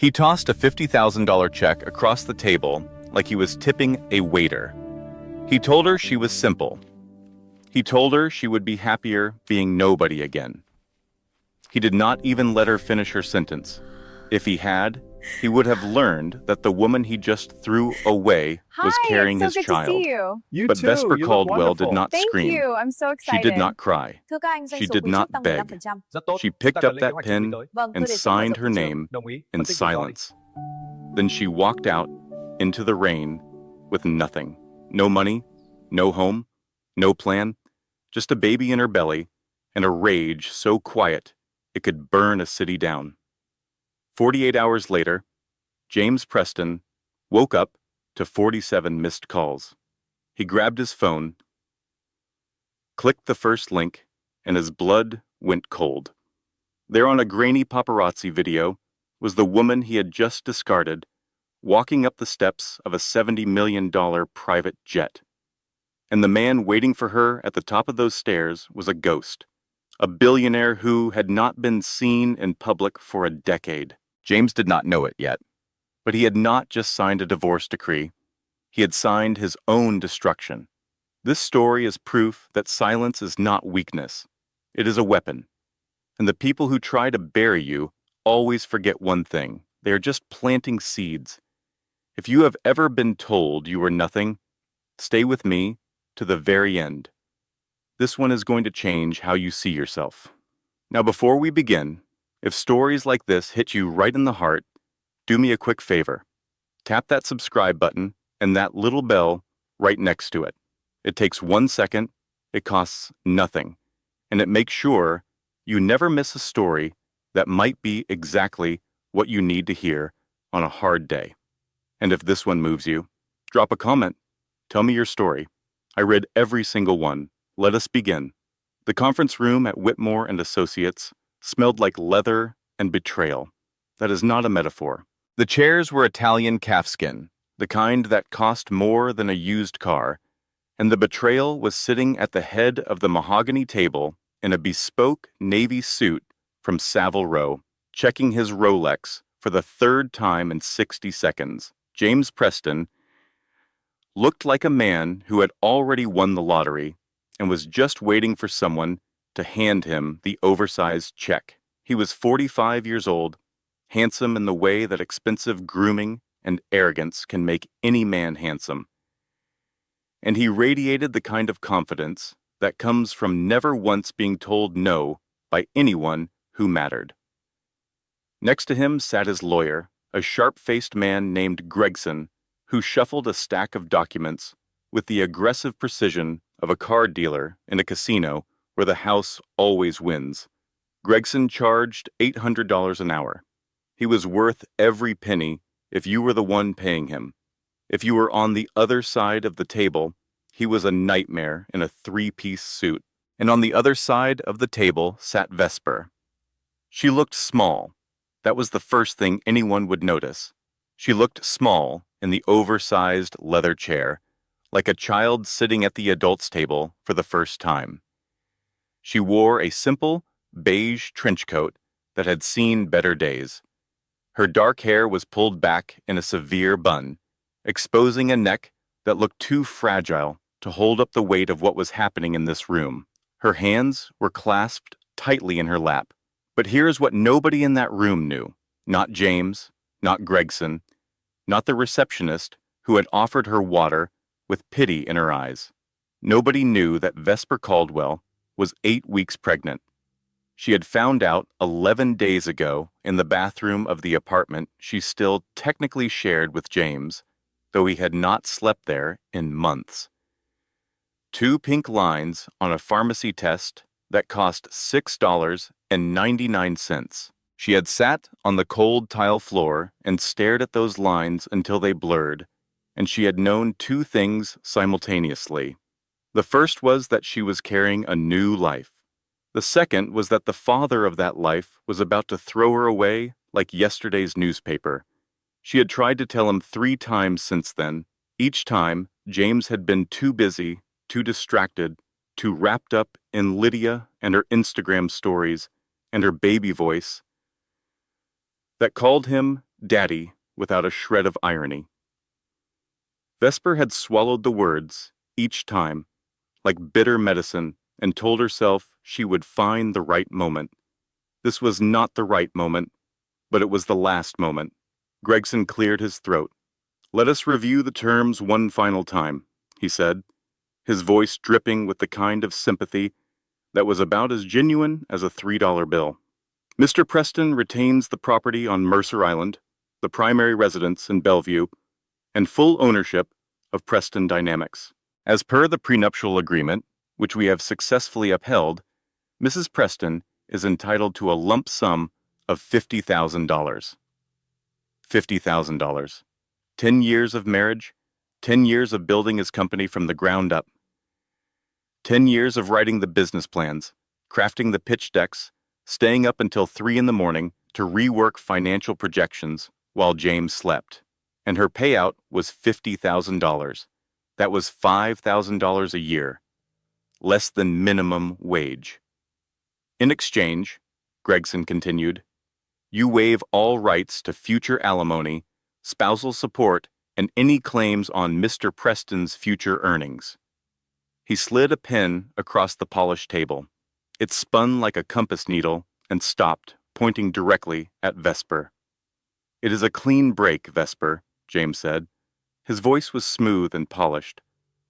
He tossed a $50,000 check across the table like he was tipping a waiter. He told her she was simple. He told her she would be happier being nobody again. He did not even let her finish her sentence. If he had, he would have learned that the woman he just threw away was Hi, carrying it's so his good to see child. you. You But too. Vesper You look Caldwell did wonderful. not Thank scream. you. I'm so She excited. did not cry. Thưa các anh, doanh She số did quý not trước tăng beg. 15%. Rất tốt. She Chúng picked ta cần up lên kế that hoạch chuẩn bị pen tới. Vâng, tôi and đề xuất mở signed rộng her thị trường. name Đồng ý. in Phân tích rủi ro đi. silence. Then she walked out into the rain with nothing. No money, no home, no plan, just a baby in her belly and a rage so quiet it could burn a city down. 48 hours later, James Preston woke up to 47 missed calls. He grabbed his phone, clicked the first link, and his blood went cold. There on a grainy paparazzi video was the woman he had just discarded, walking up the steps of a $70 million private jet. And the man waiting for her at the top of those stairs was a ghost, a billionaire who had not been seen in public for a decade. James did not know it yet, but he had not just signed a divorce decree. He had signed his own destruction. This story is proof that silence is not weakness. It is a weapon. And the people who try to bury you always forget one thing. They are just planting seeds. If you have ever been told you are nothing, stay with me to the very end. This one is going to change how you see yourself. Now, before we begin, if stories like this hit you right in the heart, do me a quick favor. Tap that subscribe button and that little bell right next to it. It takes 1 second, it costs nothing, and it makes sure you never miss a story that might be exactly what you need to hear on a hard day. And if this one moves you, drop a comment. Tell me your story. I read every single one. Let us begin. The conference room at Whitmore and Associates smelled like leather and betrayal. That is not a metaphor. The chairs were Italian calfskin, the kind that cost more than a used car, and the betrayal was sitting at the head of the mahogany table in a bespoke navy suit from Savile Row, checking his Rolex for the third time in 60 seconds. James Preston looked like a man who had already won the lottery and was just waiting for someone to hand him the oversized check. He was 45 years old, handsome in the way that expensive grooming and arrogance can make any man handsome. And he radiated the kind of confidence that comes from never once being told no by anyone who mattered. Next to him sat his lawyer, a sharp-faced man named Gregson, who shuffled a stack of documents with the aggressive precision of a card dealer in a casino where the house always wins. Gregson charged $800 an hour. He was worth every penny if you were the one paying him. If you were on the other side of the table, he was a nightmare in a three-piece suit. And on the other side of the table sat Vesper. She looked small. That was the first thing anyone would notice. She looked small in the oversized leather chair, like a child sitting at the adults' table for the first time. She wore a simple, beige trench coat that had seen better days. Her dark hair was pulled back in a severe bun, exposing a neck that looked too fragile to hold up the weight of what was happening in this room. Her hands were clasped tightly in her lap. But here's what nobody in that room knew. Not James, not Gregson, not the receptionist who had offered her water with pity in her eyes. Nobody knew that Vesper Caldwell was 8 weeks pregnant. She had found out 11 days ago in the bathroom of the apartment she still technically shared with James, though he had not slept there in months. 2 pink lines on a pharmacy test that cost $6.99. She had sat on the cold tile floor and stared at those lines until they blurred, and she had known 2 things simultaneously. The first was that she was carrying a new life. The second was that the father of that life was about to throw her away like yesterday's newspaper. She had tried to tell him 3 times since then. Each time, James had been too busy, too distracted, too wrapped up in Lydia and her Instagram stories and her baby voice that called him Daddy, without a shred of irony. Vesper had swallowed the words, each time, like bitter medicine, and told herself she would find the right moment. This was not the right moment, but it was the last moment. Gregson cleared his throat. "Let us review the terms one final time," he said, his voice dripping with the kind of sympathy that was about as genuine as a $3 bill. "Mr. Preston retains the property on Mercer Island, the primary residence in Bellevue, and full ownership of Preston Dynamics. As per the prenuptial agreement, which we have successfully upheld, Mrs. Preston is entitled to a lump sum of $50,000. $50,000. 10 years of marriage, 10 years of building his company from the ground up, 10 years of writing the business plans, crafting the pitch decks, staying up until 3 in the morning to rework financial projections while James slept. And her payout was $50,000. That was $5,000 a year, less than minimum wage. In exchange," Gregson continued, "you waive all rights to future alimony, spousal support, and any claims on Mr. Preston's future earnings." He slid a pen across the polished table. It spun like a compass needle and stopped, pointing directly at Vesper. "It is a clean break, Vesper," James said. His voice was smooth and polished,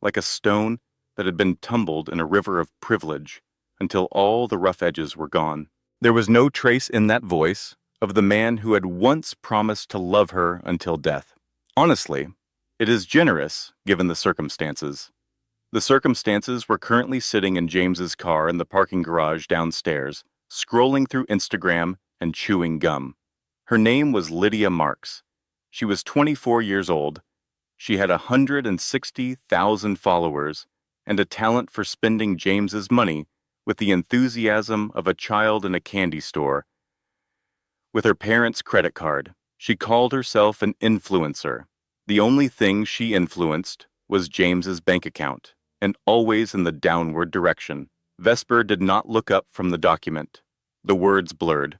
like a stone that had been tumbled in a river of privilege until all the rough edges were gone. There was no trace in that voice of the man who had once promised to love her until death. "Honestly, it is generous given the circumstances." The circumstances were currently sitting in James's car in the parking garage downstairs, scrolling through Instagram and chewing gum. Her name was Lydia Marks. She was 24 years old. She had 160,000 followers and a talent for spending James's money with the enthusiasm of a child in a candy store. With her parents' credit card, she called herself an influencer. The only thing she influenced was James's bank account, and always in the downward direction. Vesper did not look up from the document. The words blurred.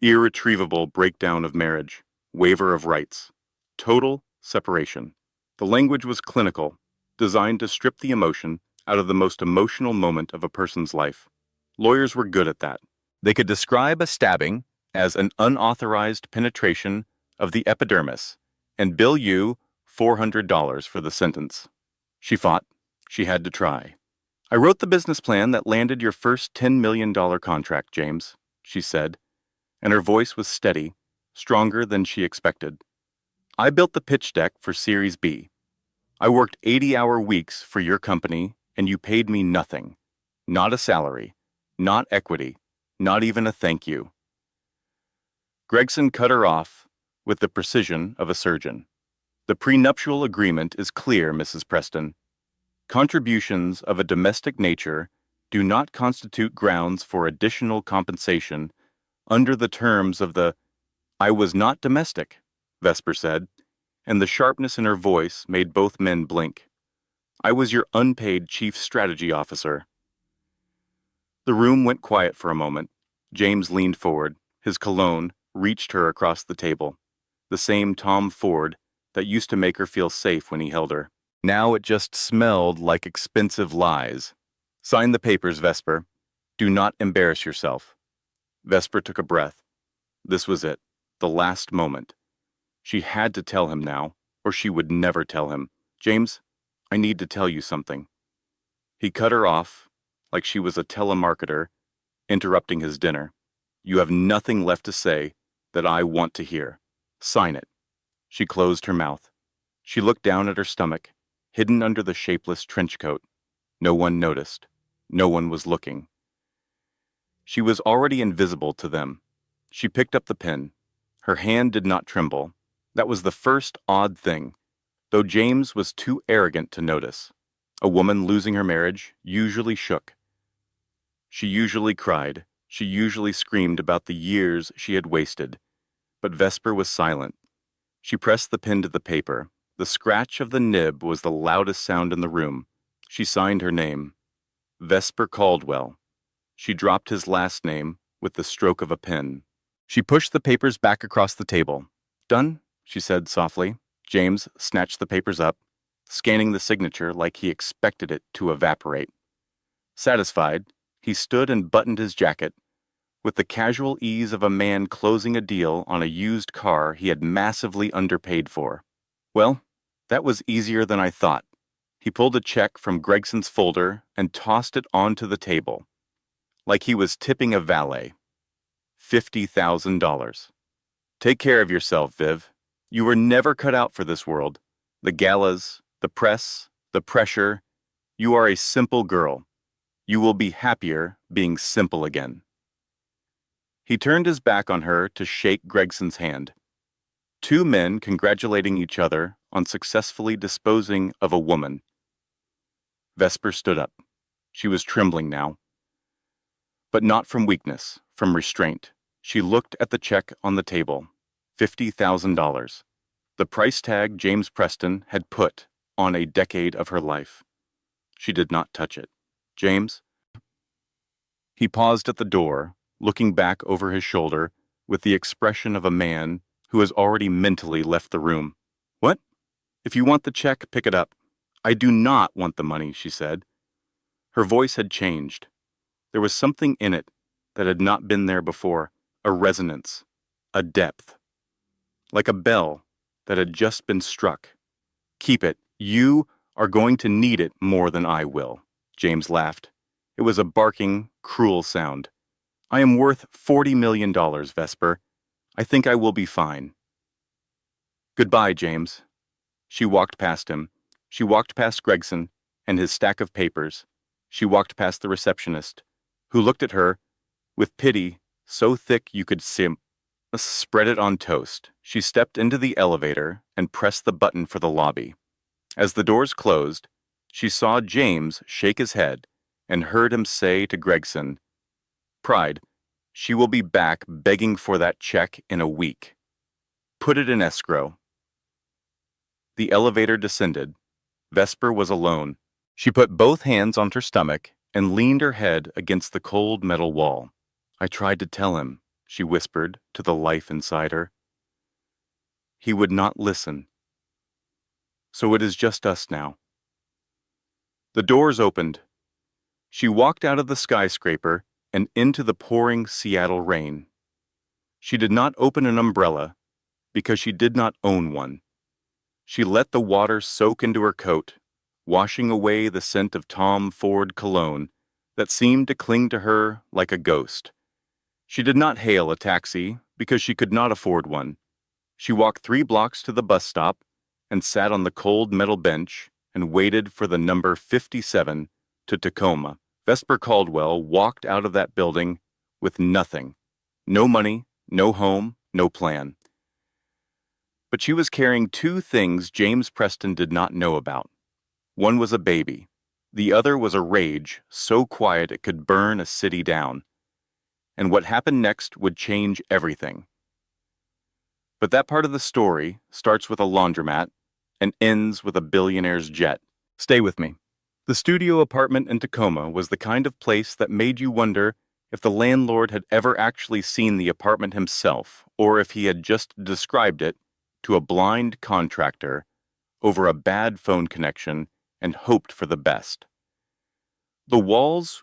Irretrievable breakdown of marriage, waiver of rights, total separation. The language was clinical, designed to strip the emotion out of the most emotional moment of a person's life. Lawyers were good at that. They could describe a stabbing as an unauthorized penetration of the epidermis and bill you $400 for the sentence. She fought. She had to try. "I wrote the business plan that landed your first $10 million contract, James," she said, and her voice was steady, stronger than she expected. "I built the pitch deck for Series B. I worked 80-hour weeks for your company, and you paid me nothing. Not a salary, not equity, not even a thank you." Gregson cut her off with the precision of a surgeon. "The prenuptial agreement is clear, Mrs. Preston. Contributions of a domestic nature do not constitute grounds for additional compensation under the terms of the—" "I was not domestic," Vesper said, and the sharpness in her voice made both men blink. "I was your unpaid chief strategy officer." The room went quiet for a moment. James leaned forward. His cologne reached her across the table, the same Tom Ford that used to make her feel safe when he held her. Now it just smelled like expensive lies. "Sign the papers, Vesper. Do not embarrass yourself." Vesper took a breath. This was it, the last moment. She had to tell him now, or she would never tell him. "James, I need to tell you something." He cut her off, like she was a telemarketer, interrupting his dinner. "You have nothing left to say that I want to hear. Sign it." She closed her mouth. She looked down at her stomach, hidden under the shapeless trench coat. No one noticed. No one was looking. She was already invisible to them. She picked up the pen. Her hand did not tremble. That was the first odd thing, though James was too arrogant to notice. A woman losing her marriage usually shook. She usually cried. She usually screamed about the years she had wasted. But Vesper was silent. She pressed the pen to the paper. The scratch of the nib was the loudest sound in the room. She signed her name. Vesper Caldwell. She dropped his last name with the stroke of a pen. She pushed the papers back across the table. Done? She said softly. James snatched the papers up, scanning the signature like he expected it to evaporate. Satisfied, he stood and buttoned his jacket, with the casual ease of a man closing a deal on a used car he had massively underpaid for. Well, that was easier than I thought. He pulled a check from Gregson's folder and tossed it onto the table, like he was tipping a valet. $50,000. Take care of yourself, Viv. You were never cut out for this world. The galas, the press, the pressure. You are a simple girl. You will be happier being simple again. He turned his back on her to shake Gregson's hand. Two men congratulating each other on successfully disposing of a woman. Vesper stood up. She was trembling now. But not from weakness, from restraint. She looked at the check on the table. $50,000. The price tag James Preston had put on a decade of her life. She did not touch it. James? He paused at the door, looking back over his shoulder with the expression of a man who has already mentally left the room. What? If you want the check, pick it up. I do not want the money, she said. Her voice had changed. There was something in it that had not been there before, a resonance, a depth. Like a bell that had just been struck. Keep it. You are going to need it more than I will, James laughed. It was a barking, cruel sound. I am worth $40 million, Vesper. I think I will be fine. Goodbye, James. She walked past him. She walked past Gregson and his stack of papers. She walked past the receptionist, who looked at her with pity so thick you could spread it on toast. She stepped into the elevator and pressed the button for the lobby. As the doors closed, she saw James shake his head and heard him say to Gregson, Pride, she will be back begging for that check in a week. Put it in escrow. The elevator descended. Vesper was alone. She put both hands on her stomach and leaned her head against the cold metal wall. I tried to tell him, she whispered to the life inside her. He would not listen. So it is just us now. The doors opened. She walked out of the skyscraper and into the pouring Seattle rain. She did not open an umbrella because she did not own one. She let the water soak into her coat, washing away the scent of Tom Ford cologne that seemed to cling to her like a ghost. She did not hail a taxi because she could not afford one. She walked 3 blocks to the bus stop and sat on the cold metal bench and waited for the number 57 to Tacoma. Vesper Caldwell walked out of that building with nothing. No money, no home, no plan. But she was carrying 2 things James Preston did not know about. One was a baby. The other was a rage so quiet it could burn a city down. And what happened next would change everything. But that part of the story starts with a laundromat and ends with a billionaire's jet. Stay with me. The studio apartment in Tacoma was the kind of place that made you wonder if the landlord had ever actually seen the apartment himself, or if he had just described it to a blind contractor over a bad phone connection and hoped for the best. The walls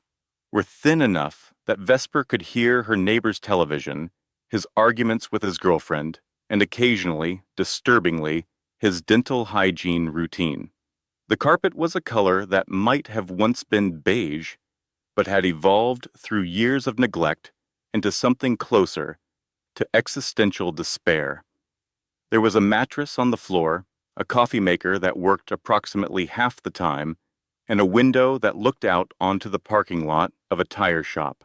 were thin enough that Vesper could hear her neighbor's television, his arguments with his girlfriend, and occasionally, disturbingly, his dental hygiene routine. The carpet was a color that might have once been beige, but had evolved through years of neglect into something closer to existential despair. There was a mattress on the floor, a coffee maker that worked approximately half the time, and a window that looked out onto the parking lot of a tire shop.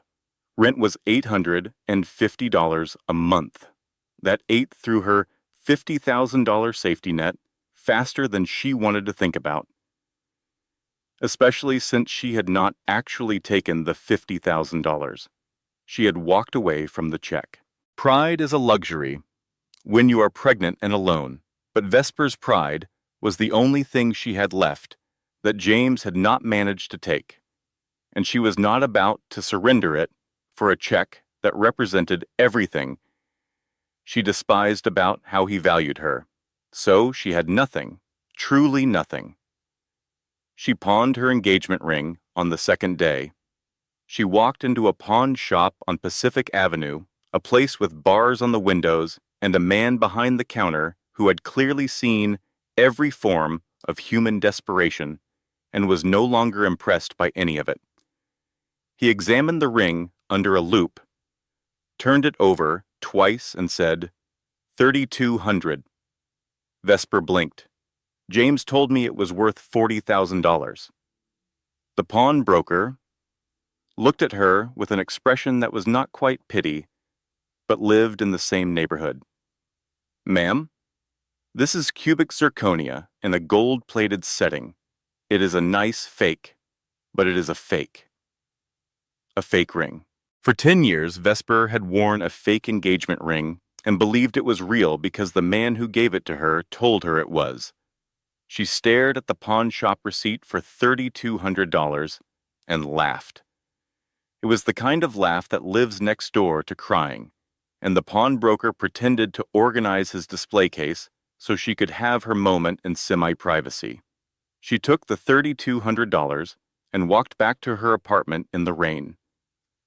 Rent was $850 a month. That ate through her $50,000 safety net faster than she wanted to think about, especially since she had not actually taken the $50,000. She had walked away from the check. Pride is a luxury when you are pregnant and alone, but Vesper's pride was the only thing she had left that James had not managed to take, and she was not about to surrender it for a check that represented everything She despised about how he valued her. So she had nothing, truly nothing. She pawned her engagement ring on the second day. She walked into a pawn shop on Pacific Avenue, a place with bars on the windows and a man behind the counter who had clearly seen every form of human desperation and was no longer impressed by any of it. He examined the ring under a loupe, turned it over twice and said, 3,200. Vesper blinked. James told me it was worth $40,000. The pawnbroker looked at her with an expression that was not quite pity, but lived in the same neighborhood. Ma'am, this is cubic zirconia in a gold-plated setting. It is a nice fake, but it is a fake. A fake ring. For 10 years, Vesper had worn a fake engagement ring and believed it was real because the man who gave it to her told her it was. She stared at the pawn shop receipt for $3,200 and laughed. It was the kind of laugh that lives next door to crying, and the pawnbroker pretended to organize his display case so she could have her moment in semi-privacy. She took the $3,200 and walked back to her apartment in the rain.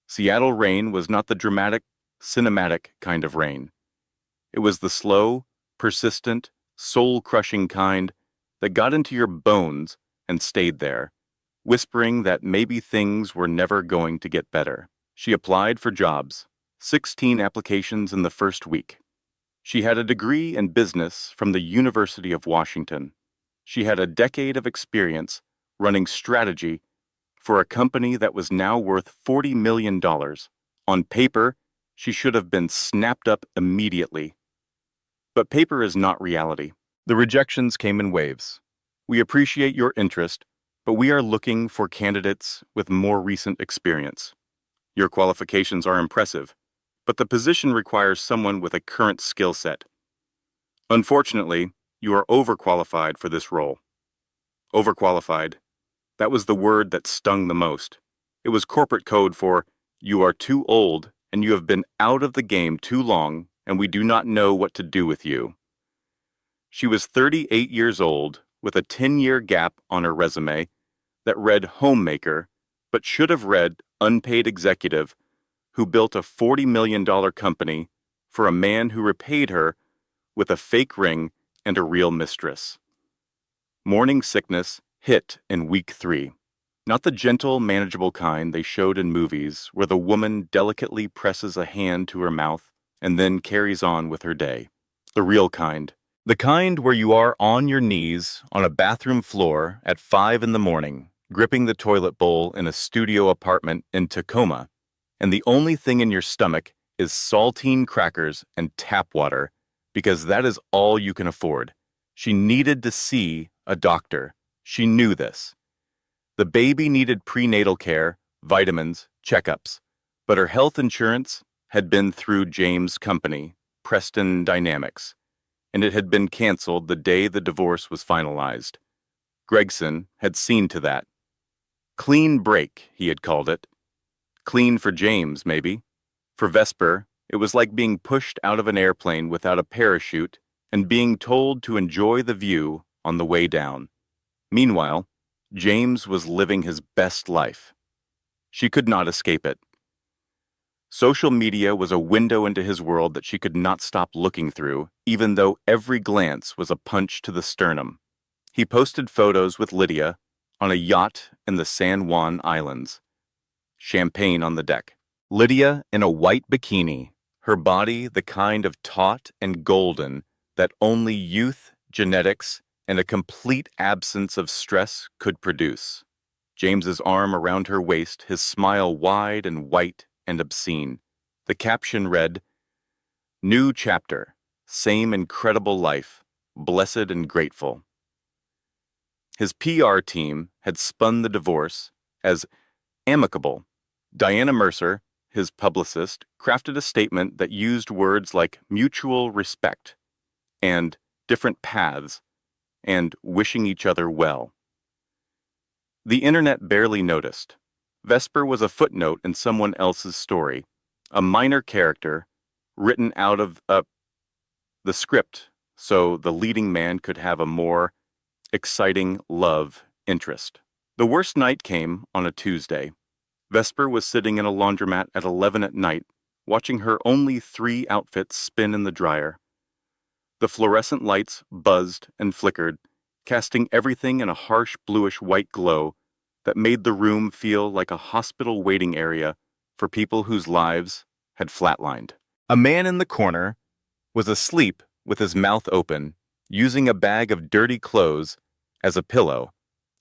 Seattle rain was not the dramatic, cinematic kind of rain. It was the slow, persistent, soul-crushing kind that got into your bones and stayed there, whispering that maybe things were never going to get better. She applied for jobs, 16 applications in the first week. She had a degree in business from the University of Washington. She had a decade of experience running strategy for a company that was now worth $40 million. On paper, she should have been snapped up immediately. But paper is not reality. The rejections came in waves. We appreciate your interest, but we are looking for candidates with more recent experience. Your qualifications are impressive, but the position requires someone with a current skill set. Unfortunately, you are overqualified for this role. Overqualified. That was the word that stung the most. It was corporate code for, you are too old and you have been out of the game too long and we do not know what to do with you. She was 38 years old with a 10-year gap on her resume that read homemaker, but should have read unpaid executive who built a $40 million company for a man who repaid her with a fake ring and a real mistress. Morning sickness hit in week 3. Not the gentle, manageable kind they showed in movies where the woman delicately presses a hand to her mouth and then carries on with her day. The real kind. The kind where you are on your knees on a bathroom floor at 5 in the morning, gripping the toilet bowl in a studio apartment in Tacoma, and the only thing in your stomach is saltine crackers and tap water, because that is all you can afford. She needed to see a doctor. She knew this. The baby needed prenatal care, vitamins, checkups, but her health insurance had been through James' company, Preston Dynamics, and it had been canceled the day the divorce was finalized. Gregson had seen to that. Clean break, he had called it. Clean for James, maybe. For Vesper, it was like being pushed out of an airplane without a parachute and being told to enjoy the view on the way down. Meanwhile, James was living his best life. She could not escape it. Social media was a window into his world that she could not stop looking through, even though every glance was a punch to the sternum. He posted photos with Lydia on a yacht in the San Juan Islands. Champagne on the deck. Lydia in a white bikini, her body the kind of taut and golden that only youth, genetics, and a complete absence of stress could produce. James's arm around her waist, his smile wide and white and obscene. The caption read, "New chapter, same incredible life, blessed and grateful." His PR team had spun the divorce as amicable. Diana Mercer, his publicist, crafted a statement that used words like mutual respect and different paths and wishing each other well. The internet barely noticed. Vesper was a footnote in someone else's story, a minor character written out of a the script, so the leading man could have a more exciting love interest. The worst night came on a Tuesday. Vesper was sitting in a laundromat at 11 at night, watching her only 3 outfits spin in the dryer. The fluorescent lights buzzed and flickered, casting everything in a harsh bluish-white glow that made the room feel like a hospital waiting area for people whose lives had flatlined. A man in the corner was asleep with his mouth open, using a bag of dirty clothes as a pillow.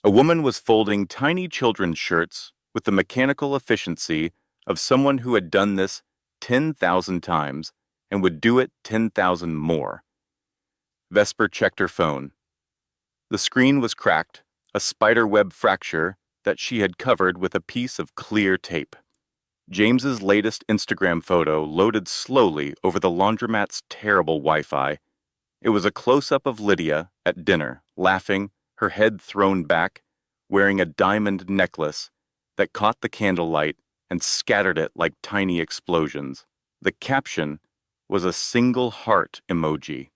A woman was folding tiny children's shirts with the mechanical efficiency of someone who had done this 10,000 times and would do it 10,000 more. Vesper checked her phone. The screen was cracked, a spiderweb fracture that she had covered with a piece of clear tape. James's latest Instagram photo loaded slowly over the laundromat's terrible Wi-Fi. It was a close-up of Lydia at dinner, laughing, her head thrown back, wearing a diamond necklace that caught the candlelight and scattered it like tiny explosions. The caption was a single heart emoji.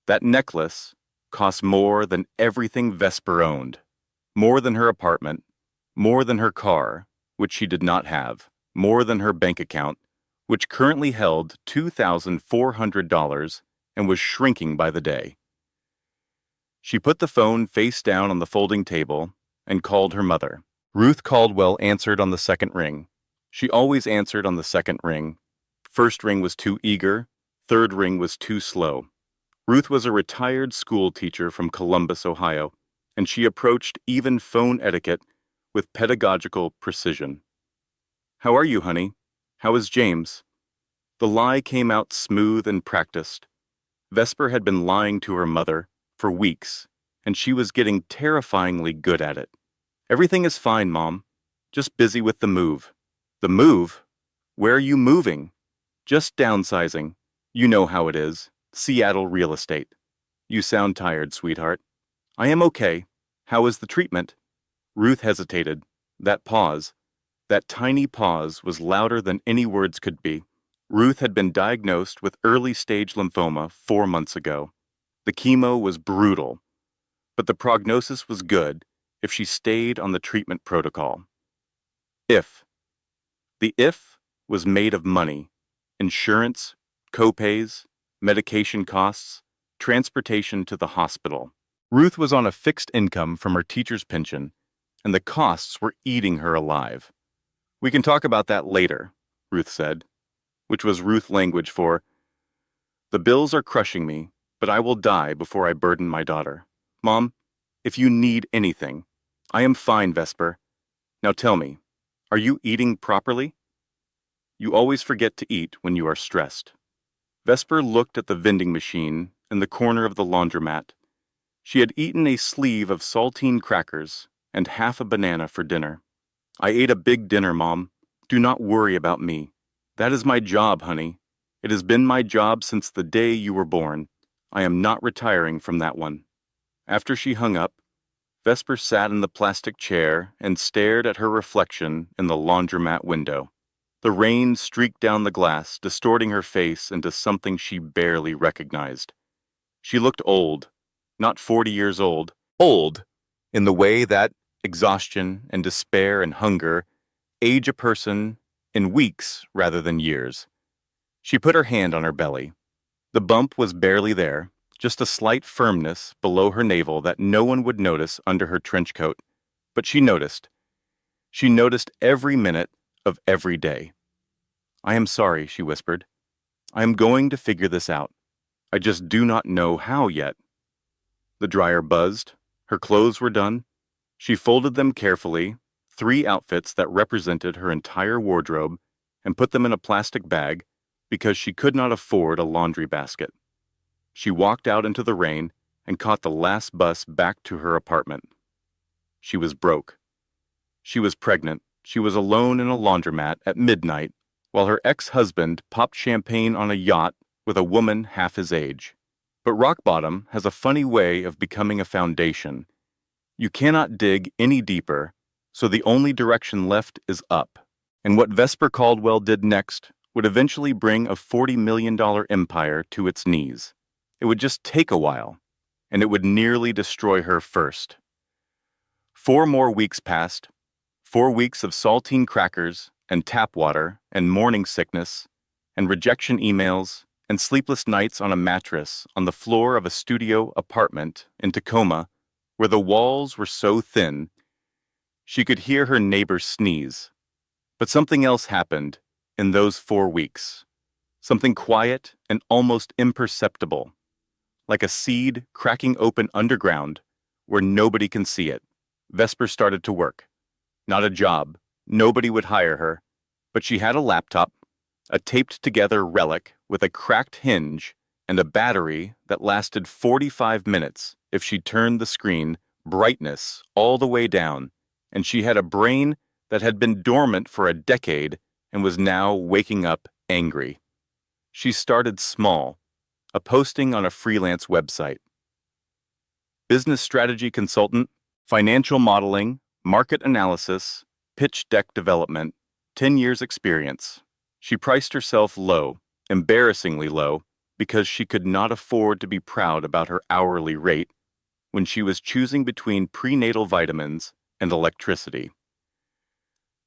That necklace cost more than everything Vesper owned, more than her apartment, more than her car, which she did not have, more than her bank account, which currently held $2,400 and was shrinking by the day. She put the phone face down on the folding table and called her mother. Ruth Caldwell answered on the second ring. She always answered on the second ring. First ring was too eager, third ring was too slow. Ruth was a retired school teacher from Columbus, Ohio, and she approached even phone etiquette with pedagogical precision. "How are you, honey? How is James?" The lie came out smooth and practiced. Vesper had been lying to her mother for weeks, and she was getting terrifyingly good at it. "Everything is fine, Mom. Just busy with the move." "The move? Where are you moving?" "Just downsizing. You know how it is. Seattle real estate." "You sound tired, sweetheart." "I am okay. How is the treatment?" Ruth hesitated. That tiny pause, was louder than any words could be. Ruth had been diagnosed with early-stage lymphoma 4 months ago. The chemo was brutal, but the prognosis was good if she stayed on the treatment protocol. If. The if was made of money, insurance, copays, medication costs, transportation to the hospital. Ruth was on a fixed income from her teacher's pension, and the costs were eating her alive. "We can talk about that later," Ruth said, which was Ruth language for, "The bills are crushing me, but I will die before I burden my daughter. Mom, if you need anything." "I am fine, Vesper. Now tell me, are you eating properly?" "You always forget to eat when you are stressed." Vesper looked at the vending machine in the corner of the laundromat. She had eaten a sleeve of saltine crackers and half a banana for dinner. "I ate a big dinner, Mom. Do not worry about me. That is my job, honey. It has been my job since the day you were born. I am not retiring from that one." After she hung up, Vesper sat in the plastic chair and stared at her reflection in the laundromat window. The rain streaked down the glass, distorting her face into something she barely recognized. She looked old, not 40 years old in the way that exhaustion and despair and hunger age a person in weeks rather than years. She put her hand on her belly. The bump was barely there, just a slight firmness below her navel that no one would notice under her trench coat, but she noticed. She noticed every minute of every day. "I am sorry," she whispered. "I am going to figure this out. I just do not know how yet." The dryer buzzed. Her clothes were done. She folded them carefully, 3 outfits that represented her entire wardrobe, and put them in a plastic bag because she could not afford a laundry basket. She walked out into the rain and caught the last bus back to her apartment. She was broke. She was pregnant. She was alone in a laundromat at midnight while her ex-husband popped champagne on a yacht with a woman half his age. But rock bottom has a funny way of becoming a foundation. You cannot dig any deeper, so the only direction left is up. And what Vesper Caldwell did next would eventually bring a $40 million empire to its knees. It would just take a while, and it would nearly destroy her first. 4 more weeks passed, 4 weeks of saltine crackers and tap water and morning sickness and rejection emails and sleepless nights on a mattress on the floor of a studio apartment in Tacoma where the walls were so thin she could hear her neighbors sneeze. But something else happened in those 4 weeks. Something quiet and almost imperceptible, like a seed cracking open underground where nobody can see it. Vesper started to work. Not a job. Nobody would hire her. But she had a laptop, a taped-together relic with a cracked hinge and a battery that lasted 45 minutes if she turned the screen brightness all the way down, and she had a brain that had been dormant for a decade and was now waking up angry. She started small, a posting on a freelance website. Business strategy consultant, financial modeling, market analysis, pitch deck development, 10 years experience. She priced herself low, embarrassingly low, because she could not afford to be proud about her hourly rate when she was choosing between prenatal vitamins and electricity.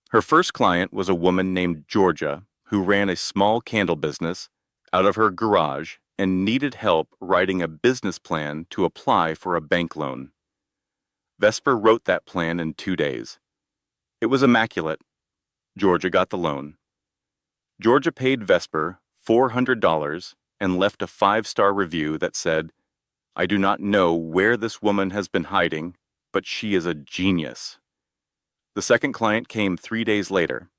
Her first client was a woman named Georgia who ran a small candle business out of her garage and needed help writing a business plan to apply for a bank loan. Vesper wrote that plan in 2 days. It was immaculate. Georgia got the loan. Georgia paid Vesper $400 and left a 5-star review that said, "I do not know where this woman has been hiding, but she is a genius." The second client came 3 days later.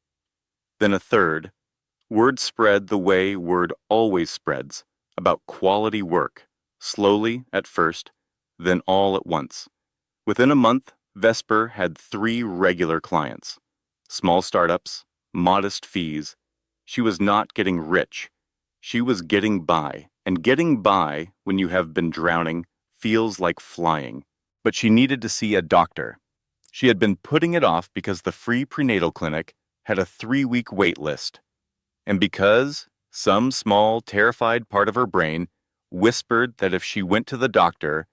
Then a third. Word spread the way word always spreads, about quality work, slowly at first, then all at once. Within a month, Vesper had 3 regular clients. Small startups, modest fees. She was not getting rich. She was getting by, and getting by when you have been drowning feels like flying. But she needed to see a doctor. She had been putting it off because the free prenatal clinic had a 3-week wait list. And because some small, terrified part of her brain whispered that if she went to the doctor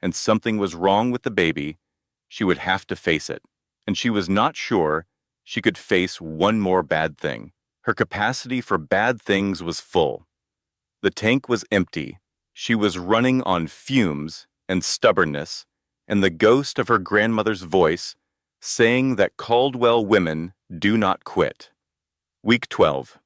and something was wrong with the baby, she would have to face it. And she was not sure she could face one more bad thing. Her capacity for bad things was full. The tank was empty. She was running on fumes and stubbornness and the ghost of her grandmother's voice saying that Caldwell women do not quit. Week 12.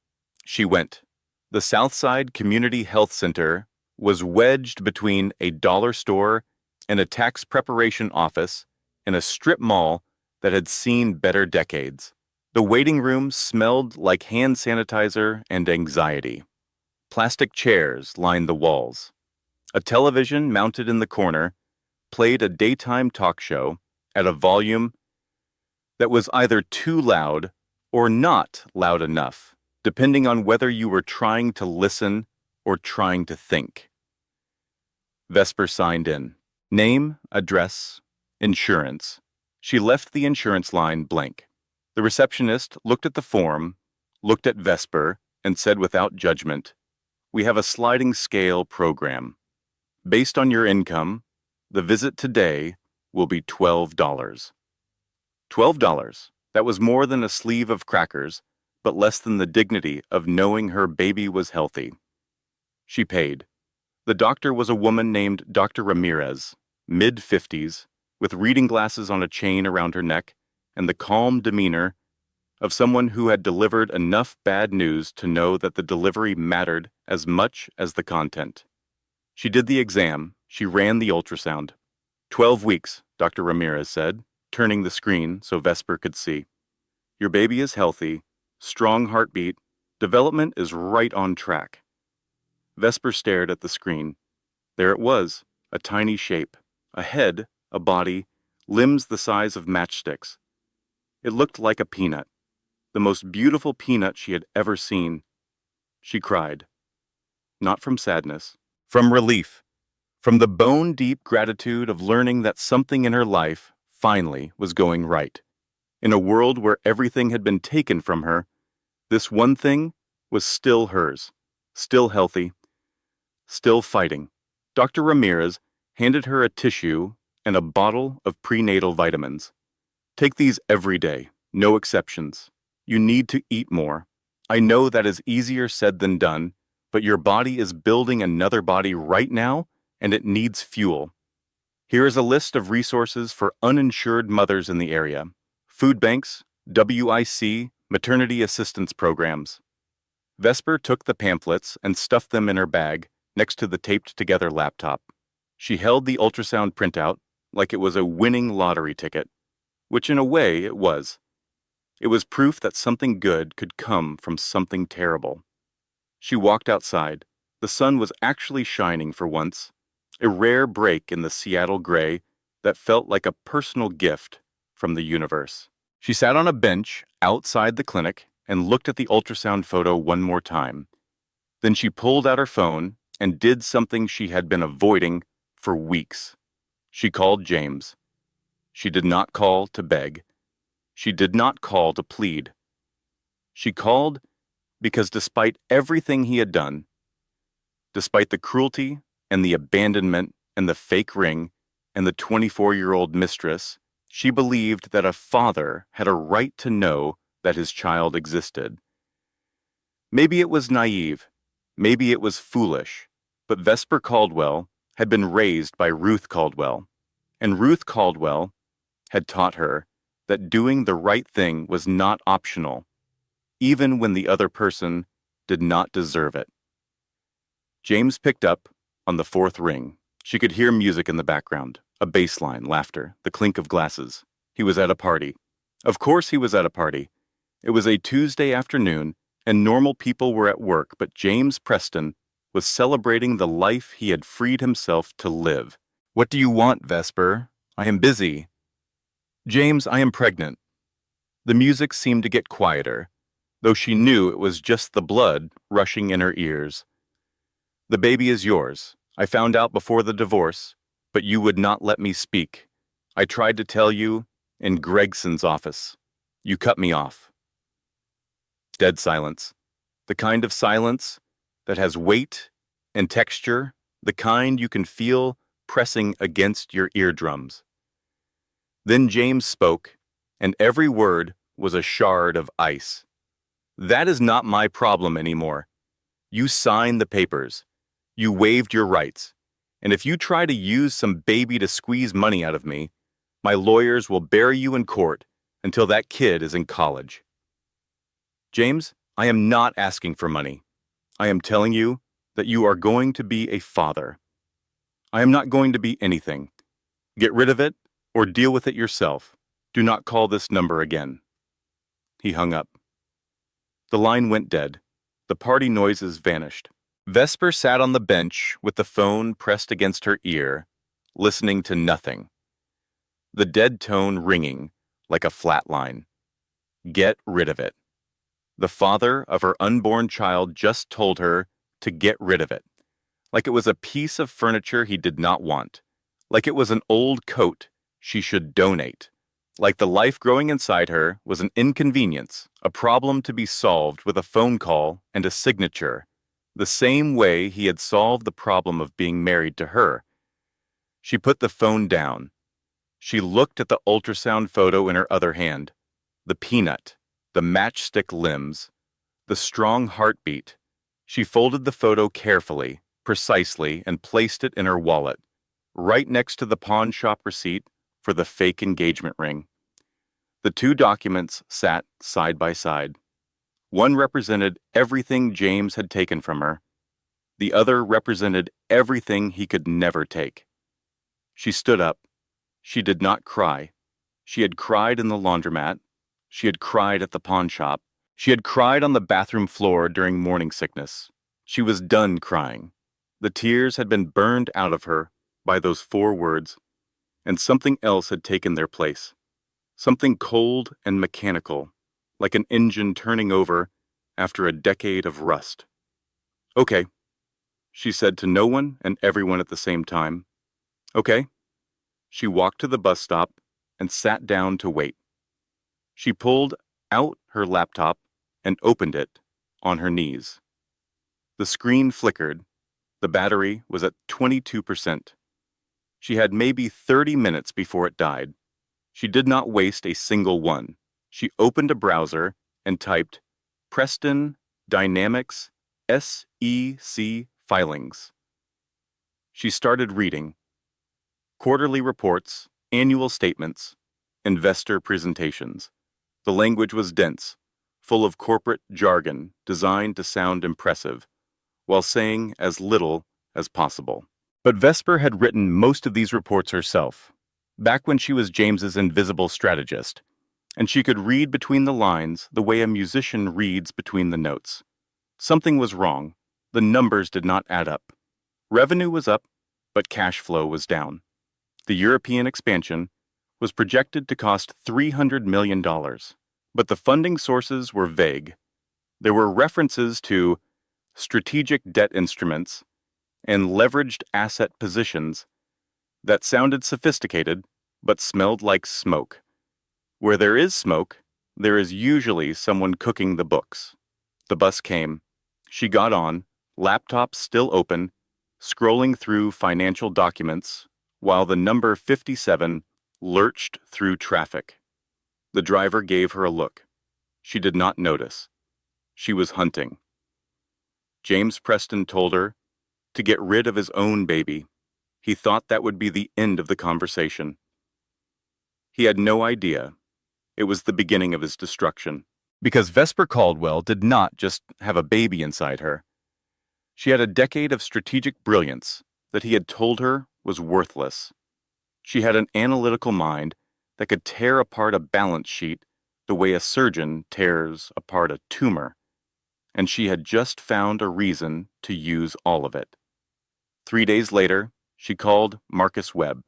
She went. The Southside Community Health Center was wedged between a dollar store and a tax preparation office in a strip mall that had seen better decades. The waiting room smelled like hand sanitizer and anxiety. Plastic chairs lined the walls. A television mounted in the corner played a daytime talk show at a volume that was either too loud or not loud enough, depending on whether you were trying to listen or trying to think. Vesper signed in. Name, address, insurance. She left the insurance line blank. The receptionist looked at the form, looked at Vesper, and said without judgment, "We have a sliding scale program. Based on your income, the visit today will be $12. $12. That was more than a sleeve of crackers, but less than the dignity of knowing her baby was healthy. She paid. The doctor was a woman named Dr. Ramirez, mid-50s, with reading glasses on a chain around her neck and the calm demeanor of someone who had delivered enough bad news to know that the delivery mattered as much as the content. She did the exam. She ran the ultrasound. 12 weeks, Dr. Ramirez said, turning the screen so Vesper could see. Your baby is healthy, strong heartbeat, development is right on track. Vesper stared at the screen. There it was, a tiny shape, a head, a body, limbs the size of matchsticks. It looked like a peanut, the most beautiful peanut she had ever seen. She cried. Not from sadness, from relief, from the bone-deep gratitude of learning that something in her life finally was going right. In a world where everything had been taken from her, this one thing was still hers, still healthy, still fighting. Dr. Ramirez handed her a tissue and a bottle of prenatal vitamins. Take these every day, no exceptions. You need to eat more. I know that is easier said than done, but your body is building another body right now, and it needs fuel. Here is a list of resources for uninsured mothers in the area. Food banks, WIC, maternity assistance programs. Vesper took the pamphlets and stuffed them in her bag next to the taped-together laptop. She held the ultrasound printout like it was a winning lottery ticket, which in a way it was. It was proof that something good could come from something terrible. She walked outside. The sun was actually shining for once, a rare break in the Seattle gray that felt like a personal gift from the universe. She sat on a bench outside the clinic and looked at the ultrasound photo one more time. Then she pulled out her phone and did something she had been avoiding for weeks. She called James. She did not call to beg. She did not call to plead. She called because despite everything he had done, despite the cruelty and the abandonment and the fake ring and the 24-year-old mistress, she believed that a father had a right to know that his child existed. Maybe it was naive, maybe it was foolish, but Vesper Caldwell had been raised by Ruth Caldwell, and Ruth Caldwell had taught her that doing the right thing was not optional, even when the other person did not deserve it. James picked up on the fourth ring. She could hear music in the background, a bass line, laughter, the clink of glasses. He was at a party. Of course he was at a party. It was a Tuesday afternoon, and normal people were at work, but James Preston was celebrating the life he had freed himself to live. "What do you want, Vesper? I am busy." "James, I am pregnant." The music seemed to get quieter, though she knew it was just the blood rushing in her ears. "The baby is yours. I found out before the divorce, but you would not let me speak. I tried to tell you in Gregson's office. You cut me off." Dead silence. The kind of silence that has weight and texture, the kind you can feel pressing against your eardrums. Then James spoke, and every word was a shard of ice. "That is not my problem anymore. You signed the papers. You waived your rights. And if you try to use some baby to squeeze money out of me, my lawyers will bury you in court until that kid is in college." "James, I am not asking for money. I am telling you that you are going to be a father." "I am not going to be anything. Get rid of it or deal with it yourself. Do not call this number again." He hung up. The line went dead. The party noises vanished. Vesper sat on the bench with the phone pressed against her ear, listening to nothing. The dead tone ringing like a flat line. Get rid of it. The father of her unborn child just told her to get rid of it, like it was a piece of furniture he did not want, like it was an old coat she should donate, like the life growing inside her was an inconvenience, a problem to be solved with a phone call and a signature, the same way he had solved the problem of being married to her. She put the phone down. She looked at the ultrasound photo in her other hand, the peanut, the matchstick limbs, the strong heartbeat. She folded the photo carefully, precisely, and placed it in her wallet, right next to the pawn shop receipt for the fake engagement ring. The two documents sat side by side. One represented everything James had taken from her. The other represented everything he could never take. She stood up. She did not cry. She had cried in the laundromat. She had cried at the pawn shop. She had cried on the bathroom floor during morning sickness. She was done crying. The tears had been burned out of her by those 4 words, and something else had taken their place. Something cold and mechanical, like an engine turning over after a decade of rust. "Okay," she said to no one and everyone at the same time. "Okay." She walked to the bus stop and sat down to wait. She pulled out her laptop and opened it on her knees. The screen flickered. The battery was at 22%. She had maybe 30 minutes before it died. She did not waste a single one. She opened a browser and typed Preston Dynamics SEC filings. She started reading quarterly reports, annual statements, investor presentations. The language was dense, full of corporate jargon designed to sound impressive, while saying as little as possible. But Vesper had written most of these reports herself, back when she was James's invisible strategist, and she could read between the lines the way a musician reads between the notes. Something was wrong. The numbers did not add up. Revenue was up, but cash flow was down. The European expansion was projected to cost $300 million, but the funding sources were vague. There were references to strategic debt instruments and leveraged asset positions that sounded sophisticated but smelled like smoke. Where there is smoke, there is usually someone cooking the books. The bus came. She got on, laptop still open, scrolling through financial documents while the number 57 lurched through traffic. The driver gave her a look. She did not notice. She was hunting. James Preston told her to get rid of his own baby. He thought that would be the end of the conversation. He had no idea. It was the beginning of his destruction. Because Vesper Caldwell did not just have a baby inside her. She had a decade of strategic brilliance that he had told her was worthless. She had an analytical mind that could tear apart a balance sheet the way a surgeon tears apart a tumor, and she had just found a reason to use all of it. 3 days later, she called Marcus Webb.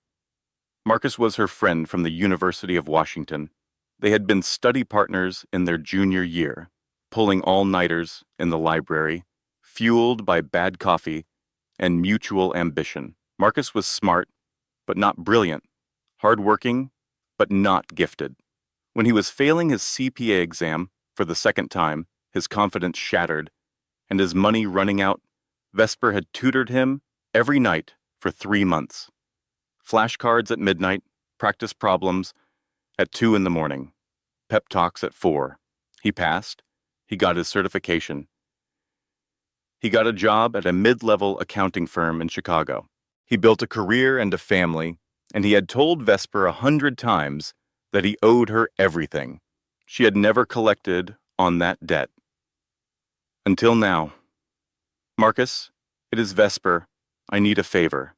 Marcus was her friend from the University of Washington. They had been study partners in their junior year, pulling all-nighters in the library, fueled by bad coffee and mutual ambition. Marcus was smart, but not brilliant, hardworking, but not gifted. When he was failing his CPA exam for the second time, his confidence shattered, and his money running out, Vesper had tutored him every night for 3 months. Flashcards at midnight, practice problems at 2 in the morning, pep talks at 4. He passed. He got his certification. He got a job at a mid-level accounting firm in Chicago. He built a career and a family, and he had told Vesper 100 times that he owed her everything. She had never collected on that debt. Until now. Marcus, it is Vesper. I need a favor.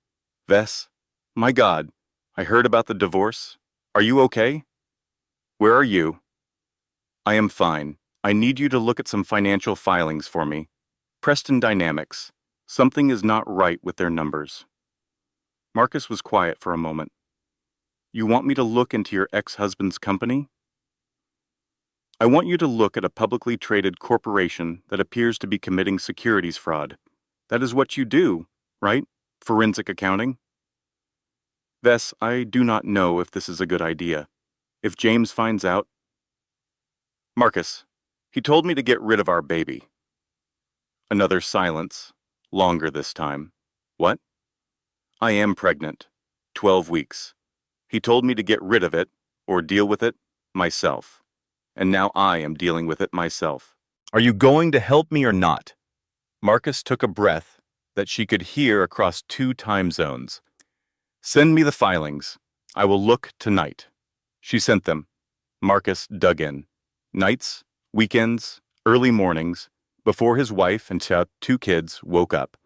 Ves, my God, I heard about the divorce. Are you okay? Where are you? I am fine. I need you to look at some financial filings for me. Preston Dynamics. Something is not right with their numbers. Marcus was quiet for a moment. You want me to look into your ex-husband's company? I want you to look at a publicly traded corporation that appears to be committing securities fraud. That is what you do, right? Forensic accounting? Ves, I do not know if this is a good idea. If James finds out... Marcus, he told me to get rid of our baby. Another silence, longer this time. What? I am pregnant. 12 weeks. He told me to get rid of it, or deal with it, myself. And now I am dealing with it myself. Are you going to help me or not? Marcus took a breath that she could hear across 2 time zones. Send me the filings. I will look tonight. She sent them. Marcus dug in. Nights, weekends, early mornings, before his wife and 2 kids woke up.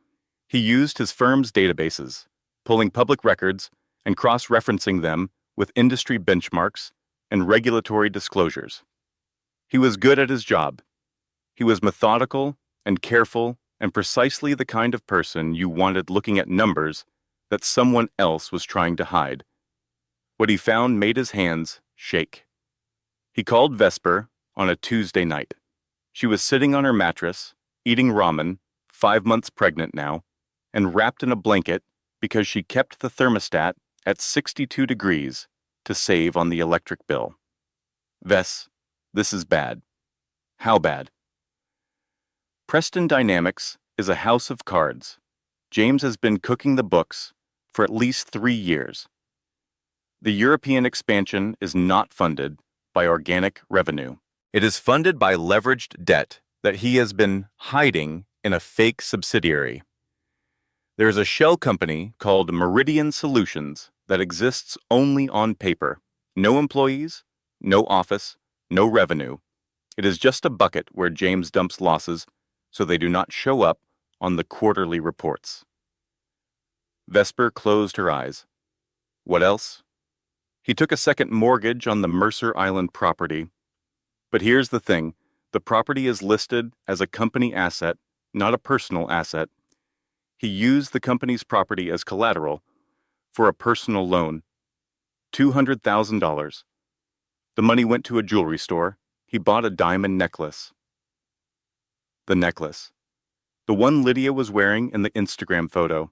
He used his firm's databases, pulling public records and cross-referencing them with industry benchmarks and regulatory disclosures. He was good at his job. He was methodical and careful and precisely the kind of person you wanted looking at numbers that someone else was trying to hide. What he found made his hands shake. He called Vesper on a Tuesday night. She was sitting on her mattress, eating ramen, 5 months pregnant now, and wrapped in a blanket because she kept the thermostat at 62 degrees to save on the electric bill. Ves, this is bad. How bad? Preston Dynamics is a house of cards. James has been cooking the books for at least 3 years. The European expansion is not funded by organic revenue. It is funded by leveraged debt that he has been hiding in a fake subsidiary. There is a shell company called Meridian Solutions that exists only on paper. No employees, no office, no revenue. It is just a bucket where James dumps losses so they do not show up on the quarterly reports. Vesper closed her eyes. What else? He took a second mortgage on the Mercer Island property. But here's the thing. The property is listed as a company asset, not a personal asset. He used the company's property as collateral for a personal loan. $200,000. The money went to a jewelry store. He bought a diamond necklace. The necklace. The one Lydia was wearing in the Instagram photo.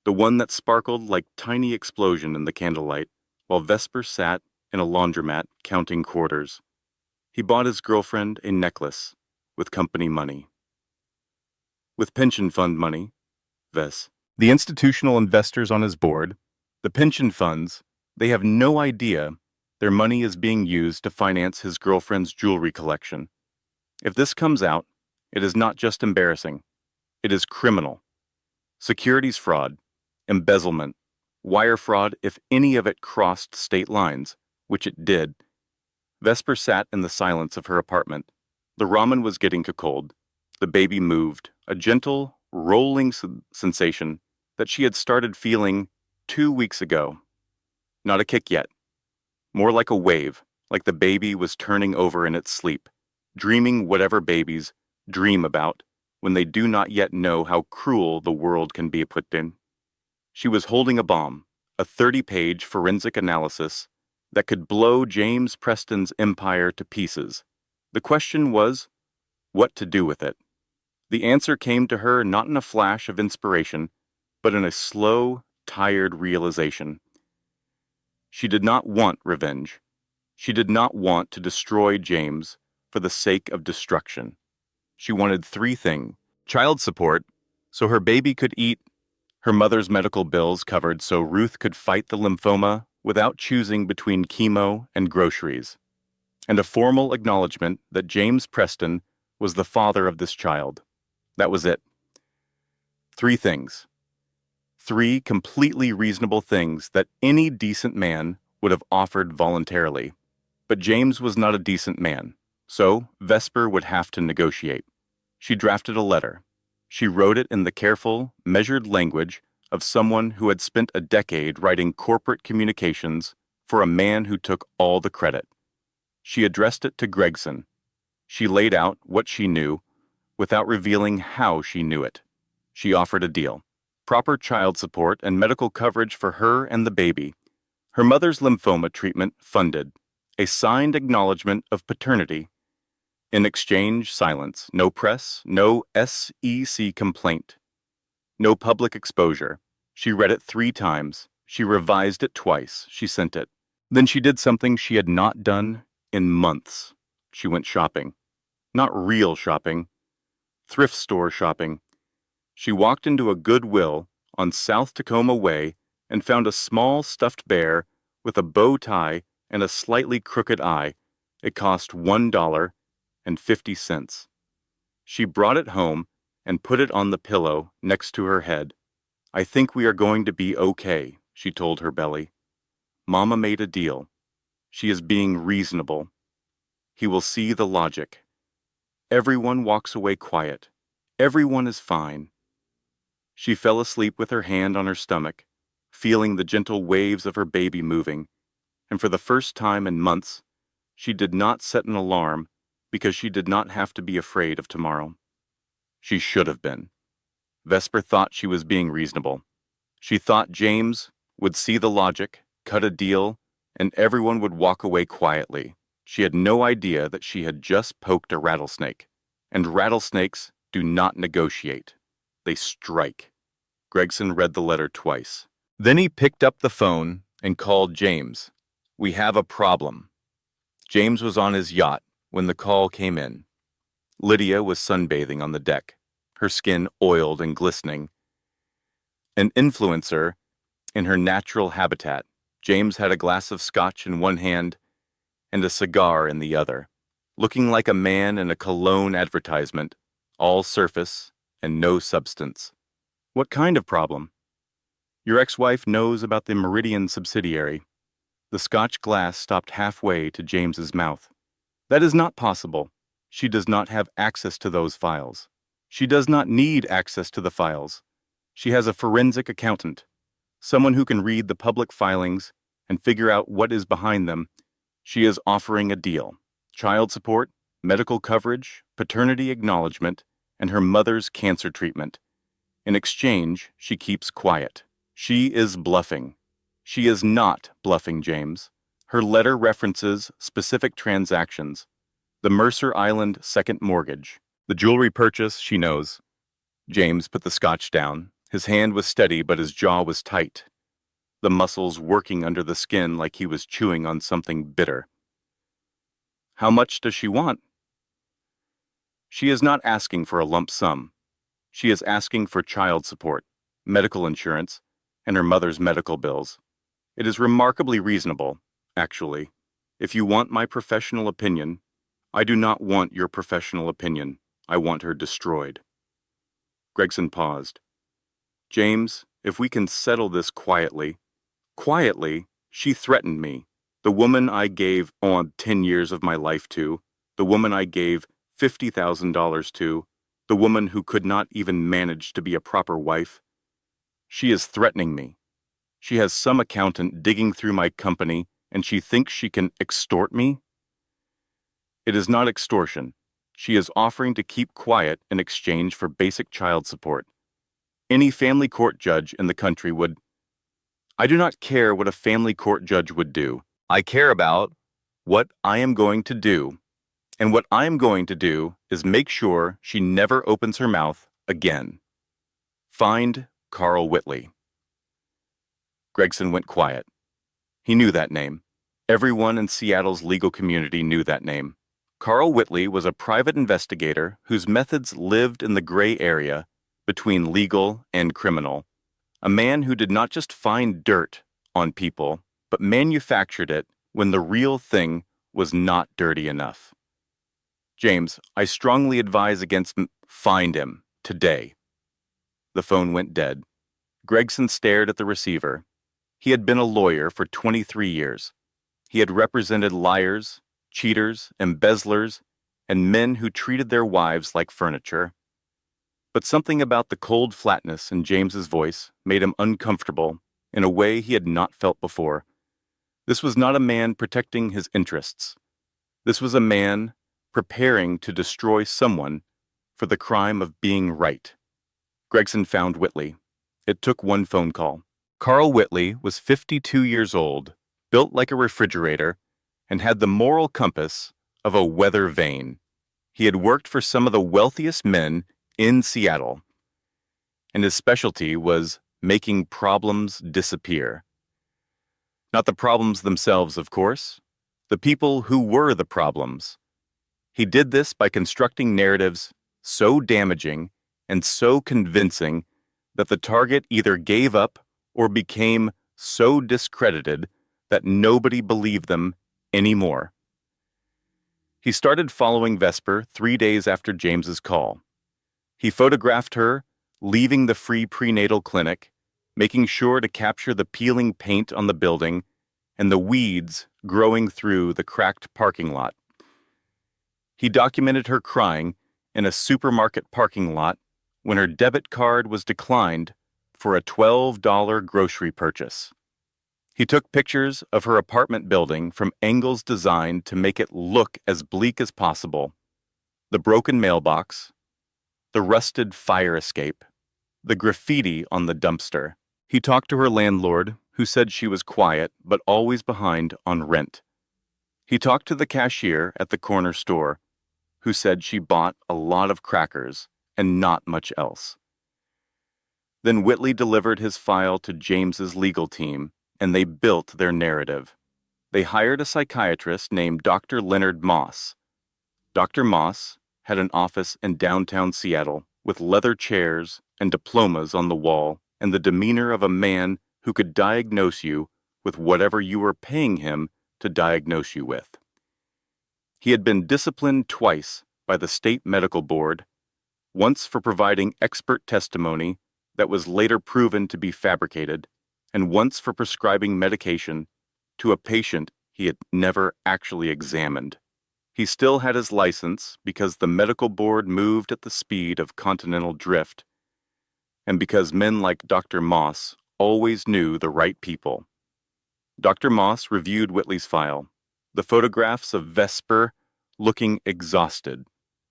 The one that sparkled like tiny explosion in the candlelight, while Vesper sat in a laundromat counting quarters. He bought his girlfriend a necklace with company money. With pension fund money, the institutional investors on his board, the pension funds, they have no idea their money is being used to finance his girlfriend's jewelry collection. If this comes out, it is not just embarrassing. It is criminal. Securities fraud, embezzlement, wire fraud if any of it crossed state lines, which it did. Vesper sat in the silence of her apartment. The ramen was getting cold. The baby moved, a gentle, rolling sensation that she had started feeling 2 weeks ago. Not a kick yet. More like a wave, like the baby was turning over in its sleep, dreaming whatever babies dream about when they do not yet know how cruel the world can be put in. She was holding a bomb, a 30-page forensic analysis that could blow James Preston's empire to pieces. The question was, what to do with it? The answer came to her not in a flash of inspiration, but in a slow, tired realization. She did not want revenge. She did not want to destroy James for the sake of destruction. She wanted 3 things. Child support, so her baby could eat, her mother's medical bills covered so Ruth could fight the lymphoma without choosing between chemo and groceries, and a formal acknowledgement that James Preston was the father of this child. That was it. 3 things. 3 completely reasonable things that any decent man would have offered voluntarily. But James was not a decent man, so Vesper would have to negotiate. She drafted a letter. She wrote it in the careful, measured language of someone who had spent a decade writing corporate communications for a man who took all the credit. She addressed it to Gregson. She laid out what she knew without revealing how she knew it. She offered a deal. Proper child support and medical coverage for her and the baby. Her mother's lymphoma treatment funded. A signed acknowledgement of paternity. In exchange, silence. No press, no SEC complaint. No public exposure. She read it 3 times. She revised it twice. She sent it. Then she did something she had not done in months. She went shopping. Not real shopping. Thrift store shopping. She walked into a Goodwill on South Tacoma Way and found a small stuffed bear with a bow tie and a slightly crooked eye. It cost $1.50. She brought it home and put it on the pillow next to her head. I think we are going to be okay, she told her belly. Mama made a deal. She is being reasonable. He will see the logic. Everyone walks away quiet. Everyone is fine. She fell asleep with her hand on her stomach, feeling the gentle waves of her baby moving, and for the first time in months, she did not set an alarm because she did not have to be afraid of tomorrow. She should have been. Vesper thought she was being reasonable. She thought James would see the logic, cut a deal, and everyone would walk away quietly. She had no idea that she had just poked a rattlesnake, and rattlesnakes do not negotiate. They strike. Gregson read the letter twice. Then he picked up the phone and called James. We have a problem. James was on his yacht when the call came in. Lydia was sunbathing on the deck, her skin oiled and glistening. An influencer in her natural habitat. James had a glass of scotch in one hand and a cigar in the other, looking like a man in a cologne advertisement, all surface and no substance. What kind of problem? Your ex-wife knows about the Meridian subsidiary. The scotch glass stopped halfway to James's mouth. That is not possible. She does not have access to those files. She does not need access to the files. She has a forensic accountant, someone who can read the public filings and figure out what is behind them. She is offering a deal: child support, medical coverage, paternity acknowledgement, and her mother's cancer treatment. In exchange, she keeps quiet. She is bluffing. She is not bluffing, James. Her letter references specific transactions. The Mercer Island second mortgage. The jewelry purchase, she knows. James put the scotch down. His hand was steady, but his jaw was tight, the muscles working under the skin like he was chewing on something bitter. How much does she want? She is not asking for a lump sum. She is asking for child support, medical insurance, and her mother's medical bills. It is remarkably reasonable, actually. If you want my professional opinion, I do not want your professional opinion. I want her destroyed. Gregson paused. James, if we can settle this quietly. Quietly, she threatened me. The woman I gave 10 years of my life to, the woman I gave $50,000 to, the woman who could not even manage to be a proper wife. She is threatening me. She has some accountant digging through my company, and she thinks she can extort me? It is not extortion. She is offering to keep quiet in exchange for basic child support. Any family court judge in the country would. I do not care what a family court judge would do. I care about what I am going to do. And what I am going to do is make sure she never opens her mouth again. Find Carl Whitley. Gregson went quiet. He knew that name. Everyone in Seattle's legal community knew that name. Carl Whitley was a private investigator whose methods lived in the gray area between legal and criminal. A man who did not just find dirt on people, but manufactured it when the real thing was not dirty enough. James, I strongly advise against find him today. The phone went dead. Gregson stared at the receiver. He had been a lawyer for 23 years. He had represented liars, cheaters, embezzlers, and men who treated their wives like furniture. But something about the cold flatness in James's voice made him uncomfortable in a way he had not felt before. This was not a man protecting his interests. This was a man preparing to destroy someone for the crime of being right. Gregson found Whitley. It took one phone call. Carl Whitley was 52 years old, built like a refrigerator, and had the moral compass of a weather vane. He had worked for some of the wealthiest men in Seattle, and his specialty was making problems disappear. Not the problems themselves, of course, the people who were the problems. He did this by constructing narratives so damaging and so convincing that the target either gave up or became so discredited that nobody believed them anymore. He started following Vesper 3 days after James's call. He photographed her leaving the free prenatal clinic, making sure to capture the peeling paint on the building and the weeds growing through the cracked parking lot. He documented her crying in a supermarket parking lot when her debit card was declined for a $12 grocery purchase. He took pictures of her apartment building from angles designed to make it look as bleak as possible. The broken mailbox, the rusted fire escape, the graffiti on the dumpster. He talked to her landlord, who said she was quiet but always behind on rent. He talked to the cashier at the corner store, who said she bought a lot of crackers and not much else. Then Whitley delivered his file to James's legal team, and they built their narrative. They hired a psychiatrist named Dr. Leonard Moss. Dr. Moss had an office in downtown Seattle with leather chairs and diplomas on the wall and the demeanor of a man who could diagnose you with whatever you were paying him to diagnose you with. He had been disciplined twice by the state medical board, once for providing expert testimony that was later proven to be fabricated, and once for prescribing medication to a patient he had never actually examined. He still had his license because the medical board moved at the speed of continental drift, and because men like Dr. Moss always knew the right people. Dr. Moss reviewed Whitley's file, the photographs of Vesper looking exhausted,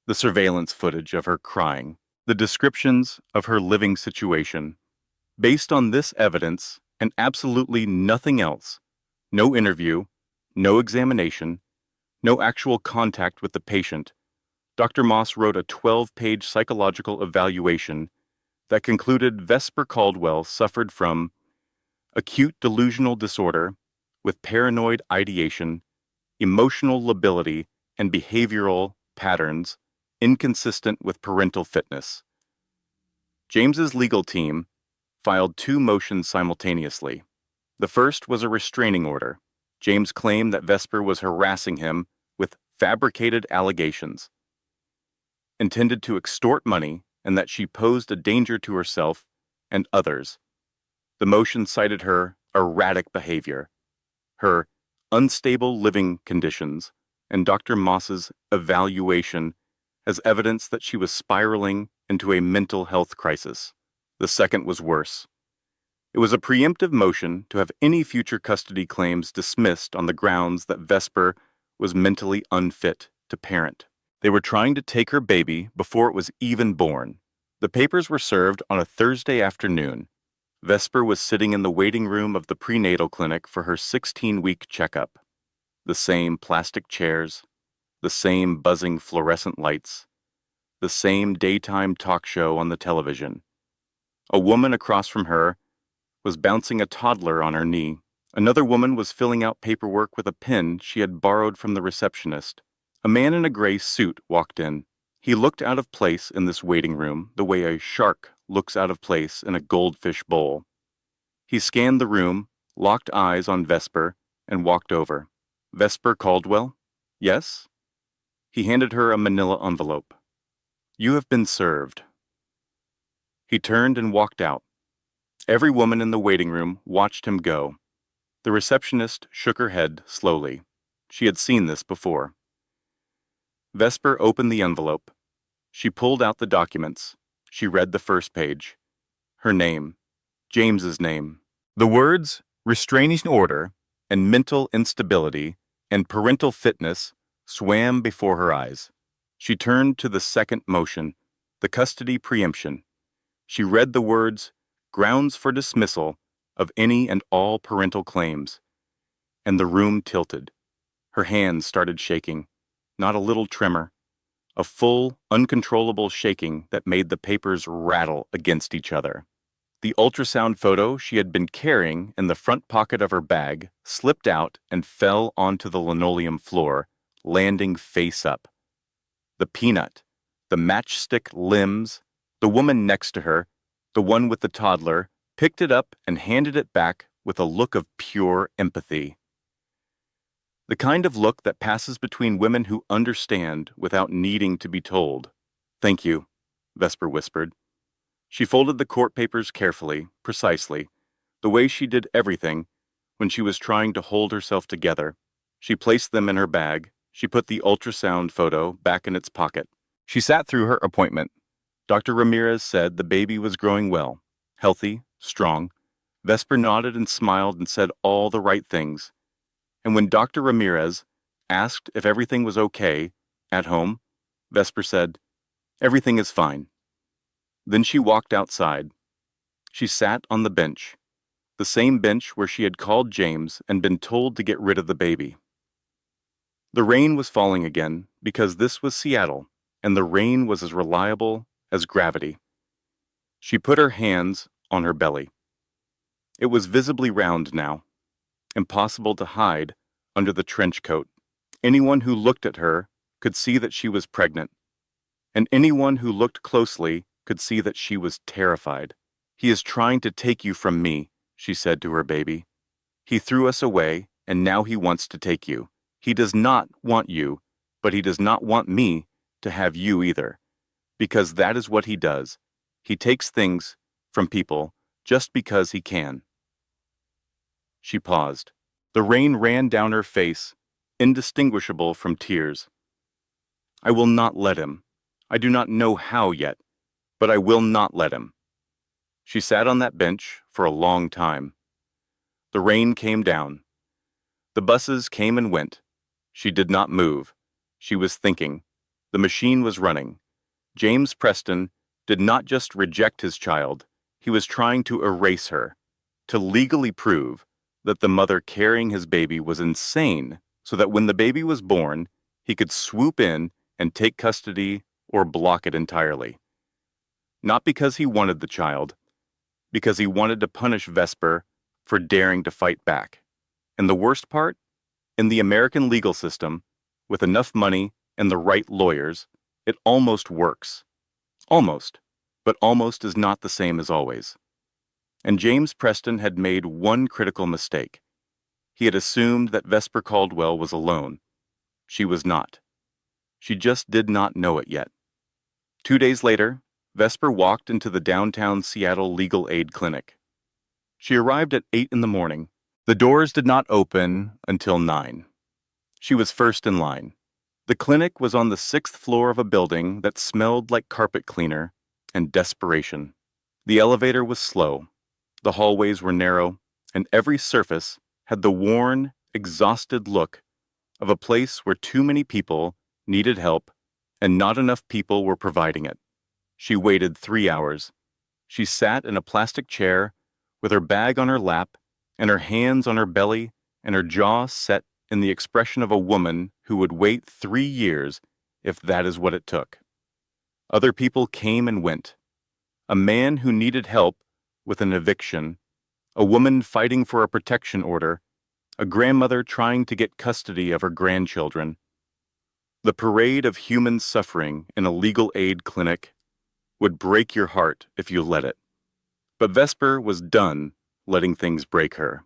the surveillance footage of her crying, the descriptions of her living situation. Based on this evidence and absolutely nothing else, no interview, no examination, no actual contact with the patient, Dr. Moss wrote a 12-page psychological evaluation that concluded Vesper Caldwell suffered from acute delusional disorder with paranoid ideation, emotional lability, and behavioral patterns inconsistent with parental fitness. James's legal team filed 2 motions simultaneously. The first was a restraining order. James claimed that Vesper was harassing him with fabricated allegations, intended to extort money, and that she posed a danger to herself and others. The motion cited her erratic behavior, her unstable living conditions, and Dr. Moss's evaluation as evidence that she was spiraling into a mental health crisis. The second was worse. It was a preemptive motion to have any future custody claims dismissed on the grounds that Vesper was mentally unfit to parent. They were trying to take her baby before it was even born. The papers were served on a Thursday afternoon. Vesper was sitting in the waiting room of the prenatal clinic for her 16-week checkup. The same plastic chairs, the same buzzing fluorescent lights, the same daytime talk show on the television. A woman across from her was bouncing a toddler on her knee. Another woman was filling out paperwork with a pen she had borrowed from the receptionist. A man in a gray suit walked in. He looked out of place in this waiting room the way a shark looks out of place in a goldfish bowl. He scanned the room, locked eyes on Vesper, and walked over. Vesper Caldwell? Yes? He handed her a manila envelope. You have been served. He turned and walked out. Every woman in the waiting room watched him go. The receptionist shook her head slowly. She had seen this before. Vesper opened the envelope. She pulled out the documents. She read the first page. Her name. James's name. The words restraining order and mental instability and parental fitness swam before her eyes. She turned to the second motion, the custody preemption. She read the words grounds for dismissal of any and all parental claims. And the room tilted. Her hands started shaking, not a little tremor, a full, uncontrollable shaking that made the papers rattle against each other. The ultrasound photo she had been carrying in the front pocket of her bag slipped out and fell onto the linoleum floor, landing face up. The peanut, the matchstick limbs, the woman next to her, the one with the toddler, picked it up and handed it back with a look of pure empathy. The kind of look that passes between women who understand without needing to be told. Thank you, Vesper whispered. She folded the court papers carefully, precisely, the way she did everything when she was trying to hold herself together. She placed them in her bag. She put the ultrasound photo back in its pocket. She sat through her appointment. Dr. Ramirez said the baby was growing well, healthy, strong. Vesper nodded and smiled and said all the right things. And when Dr. Ramirez asked if everything was okay at home, Vesper said, "Everything is fine." Then she walked outside. She sat on the bench, the same bench where she had called James and been told to get rid of the baby. The rain was falling again because this was Seattle, and the rain was as reliable as gravity. She put her hands on her belly. It was visibly round now, impossible to hide under the trench coat. Anyone who looked at her could see that she was pregnant, and anyone who looked closely could see that she was terrified. He is trying to take you from me, she said to her baby. He threw us away, and now he wants to take you. He does not want you, but he does not want me to have you either, because that is what he does. He takes things from people just because he can. She paused. The rain ran down her face, indistinguishable from tears. I will not let him. I do not know how yet, but I will not let him. She sat on that bench for a long time. The rain came down. The buses came and went. She did not move. She was thinking. The machine was running. James Preston did not just reject his child, he was trying to erase her, to legally prove that the mother carrying his baby was insane, so that when the baby was born, he could swoop in and take custody or block it entirely. Not because he wanted the child, because he wanted to punish Vesper for daring to fight back. And the worst part? In the American legal system, with enough money and the right lawyers, it almost works. Almost. But almost is not the same as always. And James Preston had made one critical mistake. He had assumed that Vesper Caldwell was alone. She was not. She just did not know it yet. 2 days later, Vesper walked into the downtown Seattle Legal Aid Clinic. She arrived at 8 in the morning. The doors did not open until 9. She was first in line. The clinic was on the 6th floor of a building that smelled like carpet cleaner and desperation. The elevator was slow. The hallways were narrow, and every surface had the worn, exhausted look of a place where too many people needed help and not enough people were providing it. She waited 3 hours. She sat in a plastic chair with her bag on her lap and her hands on her belly and her jaw set in the expression of a woman who would wait 3 years if that is what it took. Other people came and went. A man who needed help with an eviction, a woman fighting for a protection order, a grandmother trying to get custody of her grandchildren. The parade of human suffering in a legal aid clinic would break your heart if you let it. But Vesper was done letting things break her.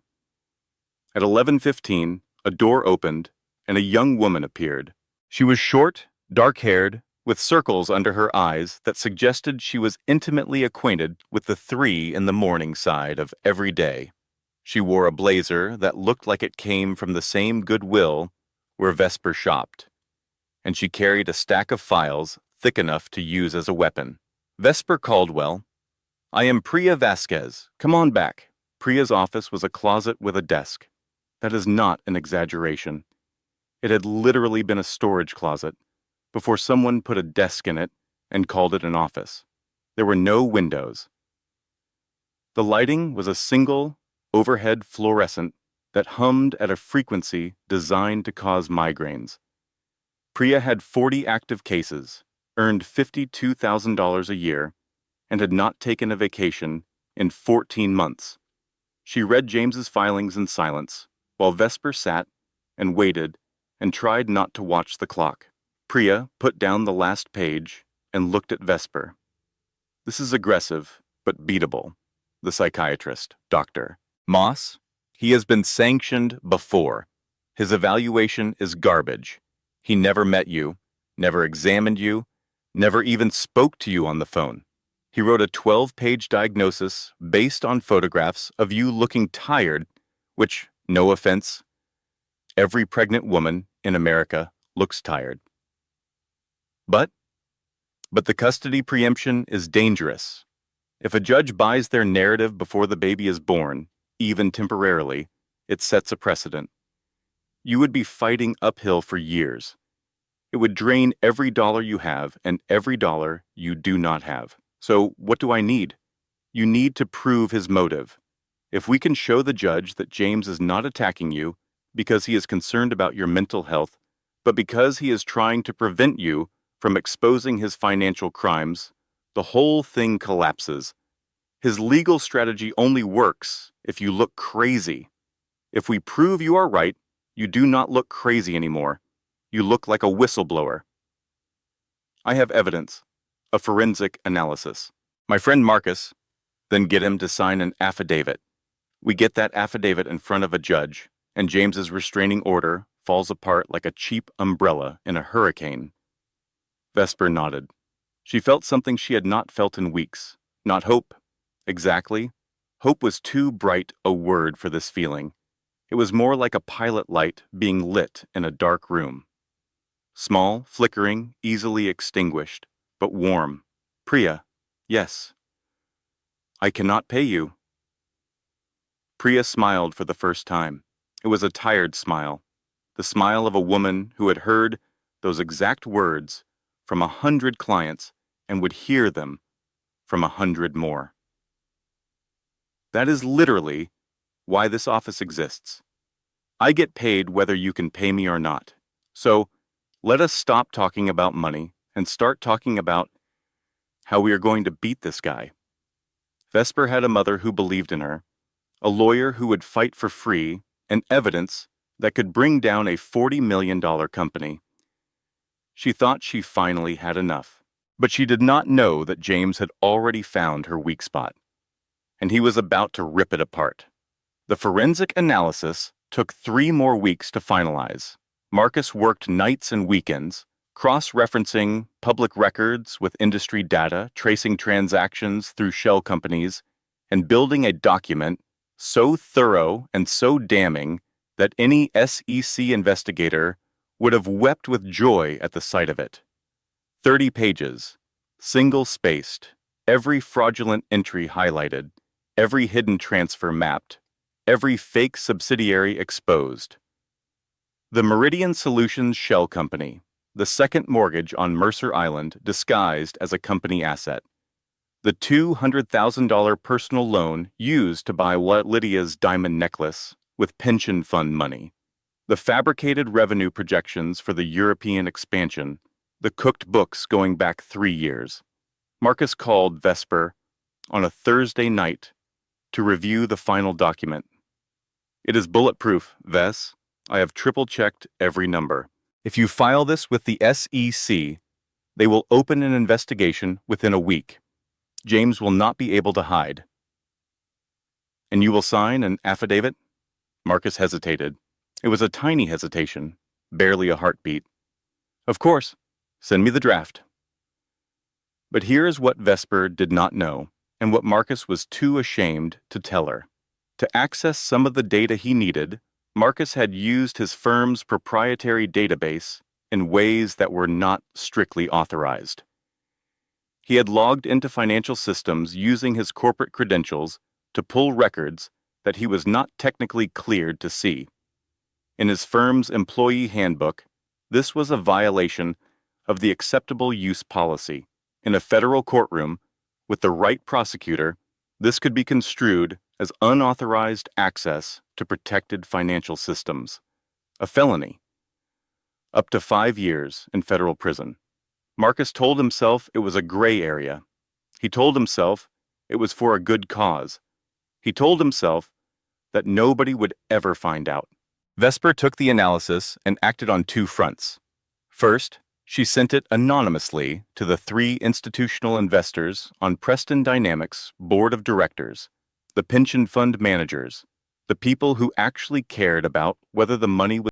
At 11:15, a door opened and a young woman appeared. She was short, dark-haired, with circles under her eyes that suggested she was intimately acquainted with the 3 in the morning side of every day. She wore a blazer that looked like it came from the same Goodwill where Vesper shopped, and she carried a stack of files thick enough to use as a weapon. Vesper Caldwell. I am Priya Vasquez. Come on back. Priya's office was a closet with a desk. That is not an exaggeration. It had literally been a storage closet before someone put a desk in it and called it an office. There were no windows. The lighting was a single, overhead fluorescent that hummed at a frequency designed to cause migraines. Priya had 40 active cases, earned $52,000 a year, and had not taken a vacation in 14 months. She read James's filings in silence, while Vesper sat and waited and tried not to watch the clock. Priya put down the last page and looked at Vesper. This is aggressive, but beatable. The psychiatrist, Dr. Moss, he has been sanctioned before. His evaluation is garbage. He never met you, never examined you, never even spoke to you on the phone. He wrote a 12-page diagnosis based on photographs of you looking tired, which, no offense, every pregnant woman in America looks tired. But the custody preemption is dangerous. If a judge buys their narrative before the baby is born, even temporarily, it sets a precedent. You would be fighting uphill for years. It would drain every dollar you have and every dollar you do not have. So what do I need? You need to prove his motive. If we can show the judge that James is not attacking you because he is concerned about your mental health, but because he is trying to prevent you from exposing his financial crimes, the whole thing collapses. His legal strategy only works if you look crazy. If we prove you are right, you do not look crazy anymore. You look like a whistleblower. I have evidence, a forensic analysis. My friend Marcus, Then get him to sign an affidavit. We get that affidavit in front of a judge, and James's restraining order falls apart like a cheap umbrella in a hurricane. Vesper nodded. She felt something she had not felt in weeks. Not hope. Exactly. Hope was too bright a word for this feeling. It was more like a pilot light being lit in a dark room. Small, flickering, easily extinguished, but warm. Priya, yes. I cannot pay you. Priya smiled for the first time. It was a tired smile, the smile of a woman who had heard those exact words from 100 clients and would hear them from 100 more. That is literally why this office exists. I get paid whether you can pay me or not. So let us stop talking about money and start talking about how we are going to beat this guy. Vesper had a mother who believed in her, a lawyer who would fight for free, and evidence that could bring down a $40 million company. She thought she finally had enough, but she did not know that James had already found her weak spot, and he was about to rip it apart. The forensic analysis took 3 more weeks to finalize. Marcus worked nights and weekends, cross-referencing public records with industry data, tracing transactions through shell companies, and building a document so thorough and so damning that any SEC investigator would have wept with joy at the sight of it. 30 pages, single-spaced, every fraudulent entry highlighted, every hidden transfer mapped, every fake subsidiary exposed. The Meridian Solutions Shell Company, the second mortgage on Mercer Island disguised as a company asset. The $200,000 personal loan used to buy Lydia's diamond necklace with pension fund money. The fabricated revenue projections for the European expansion, the cooked books going back 3 years. Marcus called Vesper on a Thursday night to review the final document. It is bulletproof, Ves. I have triple-checked every number. If you file this with the SEC, they will open an investigation within a week. James will not be able to hide. And you will sign an affidavit? Marcus hesitated. It was a tiny hesitation, barely a heartbeat. Of course. Send me the draft. But here is what Vesper did not know, and what Marcus was too ashamed to tell her. To access some of the data he needed, Marcus had used his firm's proprietary database in ways that were not strictly authorized. He had logged into financial systems using his corporate credentials to pull records that he was not technically cleared to see. In his firm's employee handbook, this was a violation of the acceptable use policy. In a federal courtroom, with the right prosecutor, this could be construed as unauthorized access to protected financial systems, a felony. Up to 5 years in federal prison. Marcus told himself it was a gray area. He told himself it was for a good cause. He told himself that nobody would ever find out. Vesper took the analysis and acted on 2 fronts. First, she sent it anonymously to the 3 institutional investors on Preston Dynamics' board of directors, the pension fund managers, the people who actually cared about whether the money was